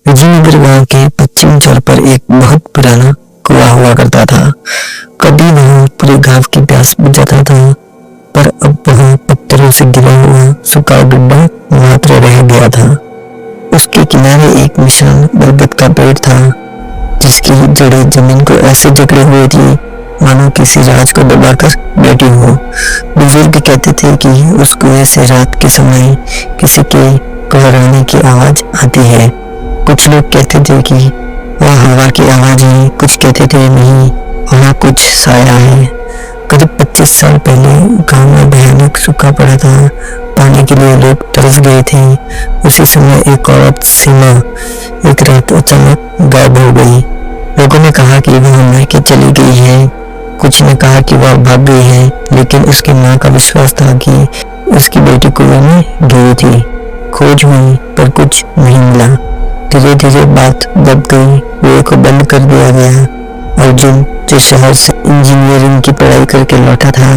विजयनगर गांव के पश्चिम छोर पर एक बहुत पुराना कुआं हुआ करता था। कभी वहाँ पूरे गांव की प्यास बुझ जाता था, पर अब वहाँ पत्थरों से घिरा हुआ सूखा गड्ढा मात्र रह गया था। उसके किनारे एक विशाल बरगद का पेड़ था, जिसकी जड़ें जमीन को ऐसे जकड़े हुए थी मानो किसी राज को दबाकर बैठी हो। बुजुर्ग कहते थे कि उस कुएं से रात के समय किसी के कुहराने की आवाज आती है। कुछ लोग कहते थे कि वह हवा की आवाज है, कुछ कहते थे नहीं, वहाँ कुछ साया है। करीब 25 साल पहले गांव में भयानक सूखा पड़ा था। पानी के लिए लोग तरस गए थे। उसी समय एक औरत सीमा एक रात अचानक गायब हो गई। लोगों ने कहा कि वह मर के चली गई है, कुछ ने कहा कि वह भाग गई है, लेकिन उसकी माँ का विश्वास था कि उसकी बेटी कुएं में गिरी थी। खोज हुई पर कुछ नहीं मिला। धीरे धीरे बात दब गई। कुएं को बंद कर दिया गया। अर्जुन, जो शहर से इंजीनियरिंग की पढ़ाई करके लौटा था,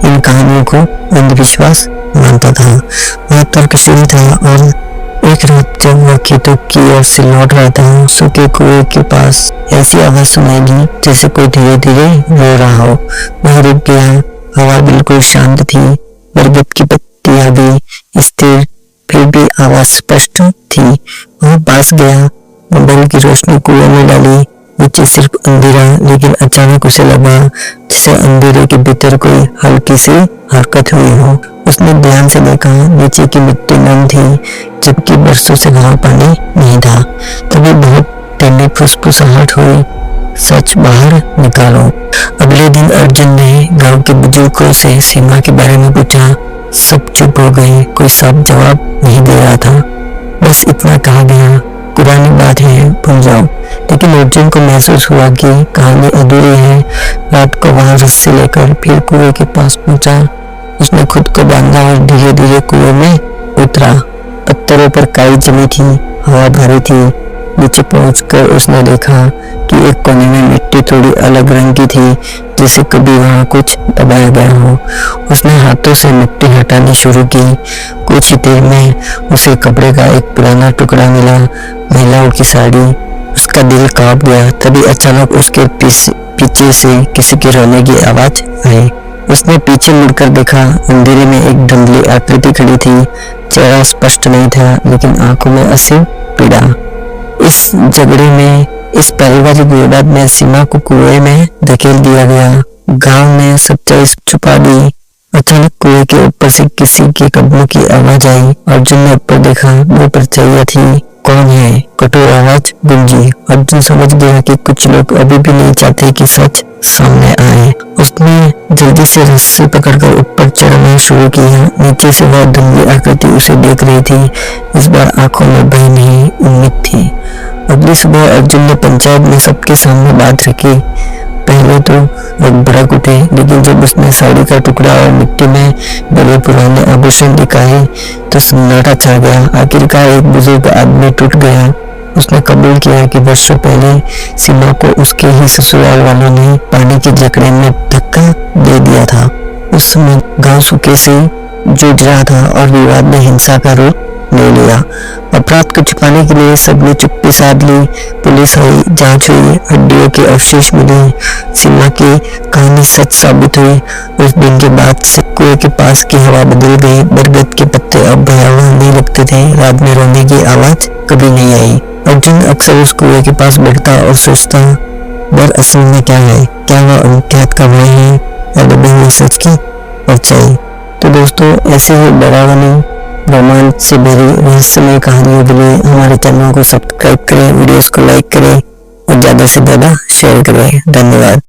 इन कहानियों को अंधविश्वास मानता था। वह तर्कशील था और एक रात जब वह खेतों की ओर से लौट रहा था, सूखे कुएं के पास ऐसी आवाज सुनाई दी जैसे कोई धीरे धीरे रो रहा हो। वह रुक गया। हवा बिल्कुल शांत थी। बरगद की पत्तियां भी स्थिर, फिर भी आवाज स्पष्ट थी। वह पास गया, मोबाइल की रोशनी कुएं में डाली। नीचे सिर्फ अंधेरा, लेकिन अचानक उसे लगा जैसे अंधेरे के भीतर कोई हल्की सी हरकत हुई हो। उसने ध्यान से देखा, नीचे की मिट्टी नम थी, जबकि बरसों से वहाँ पानी नहीं था। तभी बहुत ठंडी फुसफुसाहट हुई, सच बाहर निकालो। अगले दिन अर्जुन ने गांव के बुजुर्गों से सीमा के बारे में पूछा। सब चुप हो गए, कोई साफ जवाब नहीं दे रहा था। बस इतना कहा गया, पुरानी बात है, भूल जाओ। लेकिन अर्जुन को महसूस हुआ कि कहानी अधूरी है। रात को वहां रस्सी लेकर फिर कुएं के पास पहुंचा। उसने खुद को बांधा और धीरे धीरे कुएं में उतरा। पत्थरों पर काई जमी थी, हवा भारी थी। नीचे पहुंचकर उसने देखा कि एक कोने में मिट्टी थोड़ी अलग रंग की थी, जैसे कभी वहां कुछ दबाया गया हो। उसने हाथों से मिट्टी हटानी शुरू की। कुछ ही देर में उसे कपड़े का एक पुराना टुकड़ा मिला, महिलाओं की साड़ी। उसका दिल कांप गया। तभी अचानक उसके पीछे से किसी के रोने की आवाज आई। उसने पीछे मुड़कर देखा। अंधेरे में एक धुंधली आकृति खड़ी थी। चेहरा स्पष्ट नहीं था, लेकिन आंखों में असीम पीड़ा। इस झगड़े में, इस पारिवारिक विवाद में सीमा को कुएं में धकेल दिया गया। गांव ने सच्चाई छुपा दी। अचानक कुएं के ऊपर से किसी के कदमों की आवाज आई। अर्जुन ने ऊपर देखा, वो परछाइयां थी। कौन है? कठोर आवाज गूंजी। अर्जुन समझ गया कि कुछ लोग अभी भी नहीं चाहते कि सच सामने आए। उसने जल्दी से रस्सी पकड़कर ऊपर चढ़ना शुरू किया। नीचे से वह धुंधली आकृति उसे देख रही थी। इस बार आंखों में भय नहीं, उम्मीद थी। अगली सुबह अर्जुन ने पंचायत में सबके सामने बात रखी। पहले तो लोग भड़क उठे, लेकिन जब उसने साड़ी का टुकड़ा और मिट्टी में बड़े पुराने आभूषण दिखाए तो सन्नाटा छा गया। आखिरकार एक बुजुर्ग आदमी टूट गया। उसने कबूल किया कि वर्षों पहले सीमा को उसके ही ससुराल वालों ने पानी के जकड़े में धक्का दे दिया था। उस समय गांव सूखे से जूझ रहा था और विवाद ने हिंसा का रूप ले लिया। अपराध को छुपाने के लिए सबने चुप्पी साध ली। पुलिस आई, जांच हुई, हड्डियों के अवशेष मिले। सीमा की कहानी सच साबित हुई। उस दिन के बाद से कुएं के पास की हवा बदल गई। बरगद के पत्ते अब भयावह नहीं लगते थे। रात में रोने की आवाज कभी नहीं आई। अर्जुन अक्सर उस कुएं के पास बैठता और सोचता, पर असल में क्या है? क्या वह अज्ञात का भय है या दबी हुई सच की परछाई? तो दोस्तों, ऐसे ही डरावनी, रोमांच से भरी रहस्यमय कहानियों के लिए हमारे चैनल को सब्सक्राइब करें, वीडियोस को लाइक करें और ज़्यादा से ज़्यादा शेयर करें। धन्यवाद।